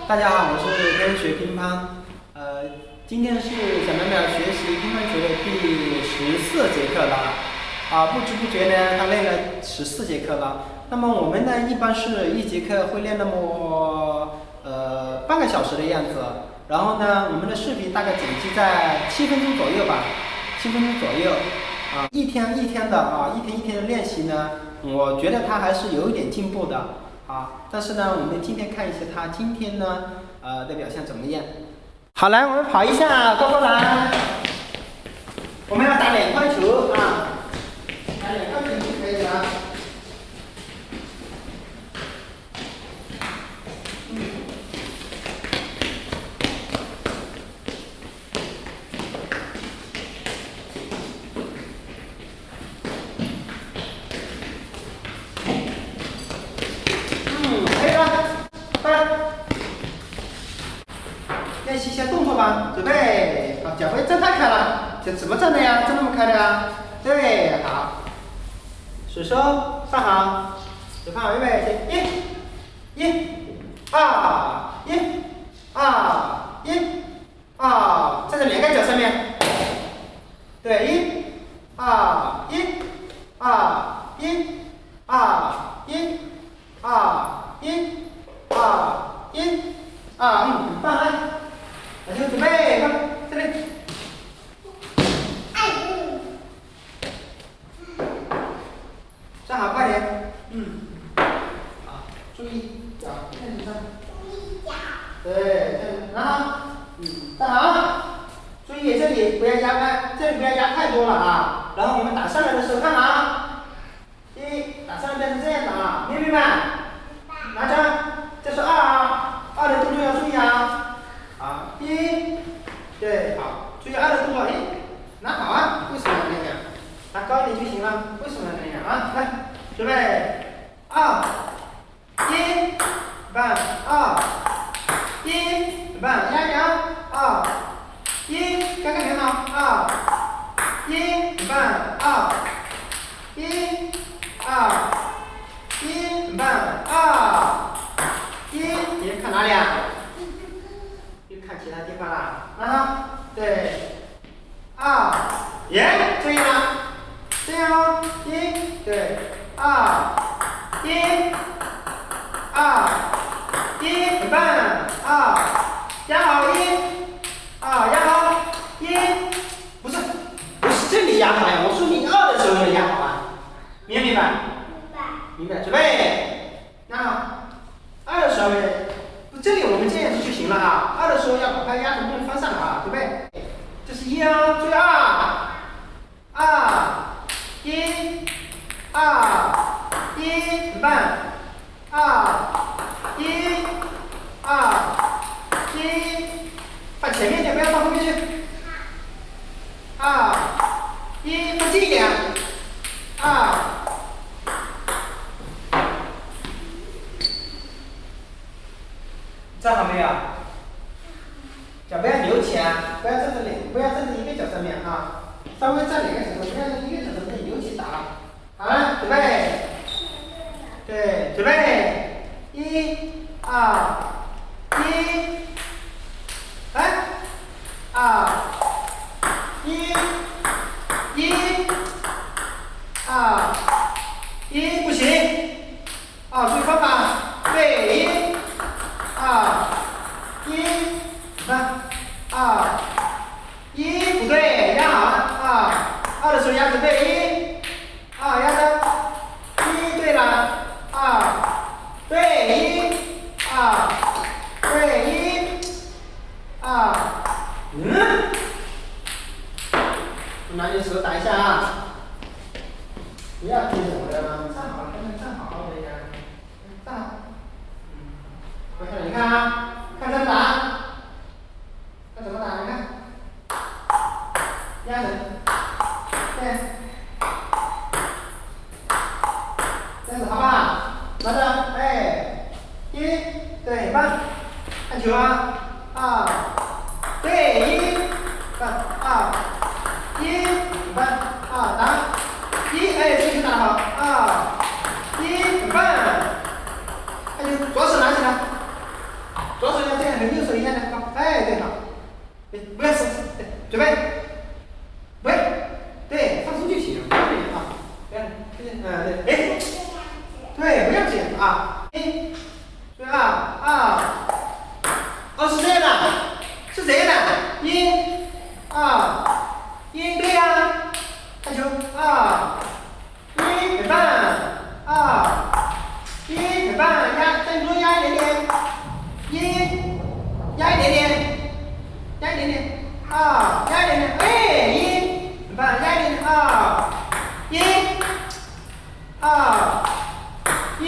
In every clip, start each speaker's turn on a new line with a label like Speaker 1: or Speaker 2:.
Speaker 1: 大家好，我是跟学乒乓。今天是小淼淼学习乒乓球的第14节课了。不知不觉呢，他练了14节课了。那么我们呢，一般是一节课会练那么半个小时的样子。然后呢，我们的视频大概剪辑在7分钟左右吧，7分钟左右。一天一天的练习呢，我觉得他还是有一点进步的。但是呢，我们今天看一下他今天呢的表现怎么样。好，来我们跑一下高高栏，我们要打2块球啊，打2块球就可以了。可以了，快来。练习一下动作吧，准备，好，脚背站太开了，这怎么站的呀？站那么开的呀？对，好，手收，站好，手放好，预备，1、2、1、2、1、2，站在2个脚上面，对，1、2、1、2、1、2、1、2、1、2、1、2，很棒啊！来，就准备，看这里。站好，快点。好，注意脚看紧上。对，然后，站好。注意这里不要压开，这里不要压太多了啊。然后我们打上来的时候看好。打上来变成这样的啊，明白？拿着，这是2的动作要注意啊。1，对，好，注意2的动作，拿好啊，为什么要那样？拿高一点就行了，为什么要那样啊？来，准备，2、1，半2、1，半压2、1，刚刚很好，2、1，半2、1、2、1，半2、1，你看哪里啊？看其他地方啦，对，2，这样啊，这样哦，1，对，2、1、2、1，很棒，2，压好1，压好1，不是这里压好呀，我说你2的时候要压好啊，明白？明白，准备，压好，2的时候这里我们这样子就行了啊，2的时候要把它压成正方向啊，准备，这是1哦，注意1、2、1，很棒，1、2、1，放前面点，不要放后面去，2、1，放近一点，2。站好没有？脚不要扭起啊，不要站在一个脚上面啊，稍微站2个脚上，不要在一个脚上面扭起打。好了，准备，对，准备，1、2、1，来，2、1、1、2、1，不行，注意方法，对1、1，看，2、1，不对，压好，2的时候压准备1、2，压着1，对了，2，对1、2，对1、2，拿你手打一下啊，不要听我的，站好，站好好的呀，站好，我看你看啊。看怎么打，看怎么打，你看，压着，对，这样子好不好？拿着，1，对，棒，看球啊，2，对1，棒，2、1，棒，2，打，1，这个打好，2、1，很棒，看球，左手拿起来。左手要哎，对，好，不要手，准备，喂，对，放松就行，不要这样啊，不要，对，哎，对，不要这样啊，对啊，哦，是这样的，是这样的，1、2、1，对呀，看球啊，1，很棒啊，1，很棒，再多压一点点，1，压一点点，压一点点啊，压一点点，哎，1，很棒，压一点点啊，1、2、1，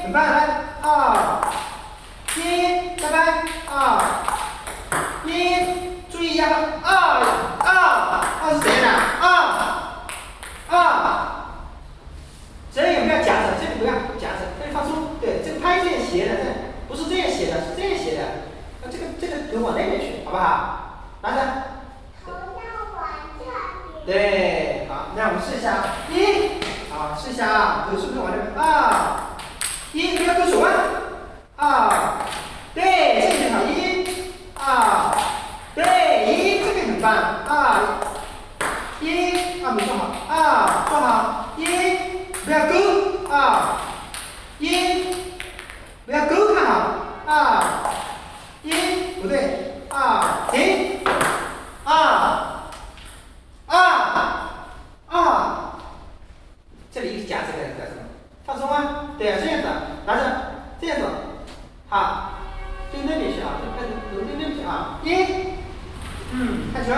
Speaker 1: 很棒，来2、1，拜拜1，注意压是谁呢？这个不要夹着，这个不要夹着，这里放松。对，这个拍这样斜的，不是这样斜的，是这样斜的。那这个头往那边去，好不好？拿着。头要往这边。对，好，那我们试一下1，好，试一下啊，头是不是往这边1，不要勾手啊对，这个就好1、2，对1，这个很棒1，没做好做好1，不要勾1，不要勾，看好1，不对停这里夹这个干什么？放松啊，对啊，这样子，拿着，这样子，好，对那边去啊，就看头对那边去啊，1，看球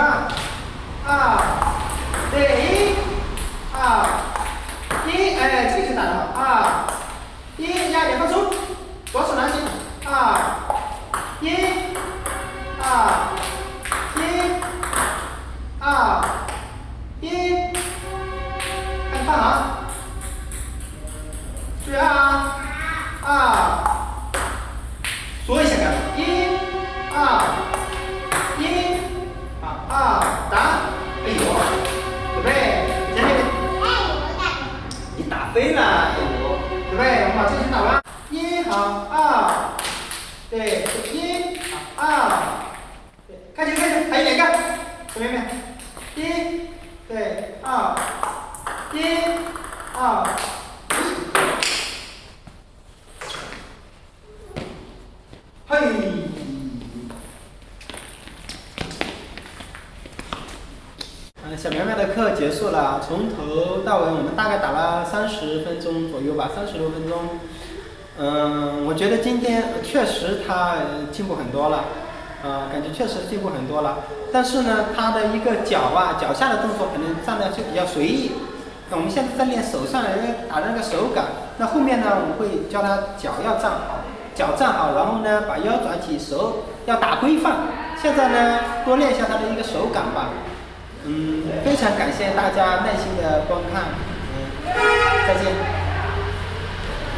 Speaker 1: 对1、2、1，哎，这个球打得好1，压点放松，左手拿起1、2、1、2、1，看放好。注意说一下干1、2、1，打，哎呦，准备，在那边，你打飞了，哎呦，准备，我们把这个球打完，1好对1对，看球，还有2个，这边1对1、2。嘿，小苗苗的课结束了，从头到尾我们大概打了30分钟左右吧，30多分钟。我觉得今天确实他进步很多了，感觉确实进步很多了。但是呢，他的一个脚下的动作可能站的就比较随意。我们现在在练手上打那个手感，那后面呢，我们会教他脚要站好。脚站好，然后呢，把腰转起，手要打规范。现在呢，多练一下他的一个手感吧。非常感谢大家耐心的观看，再见。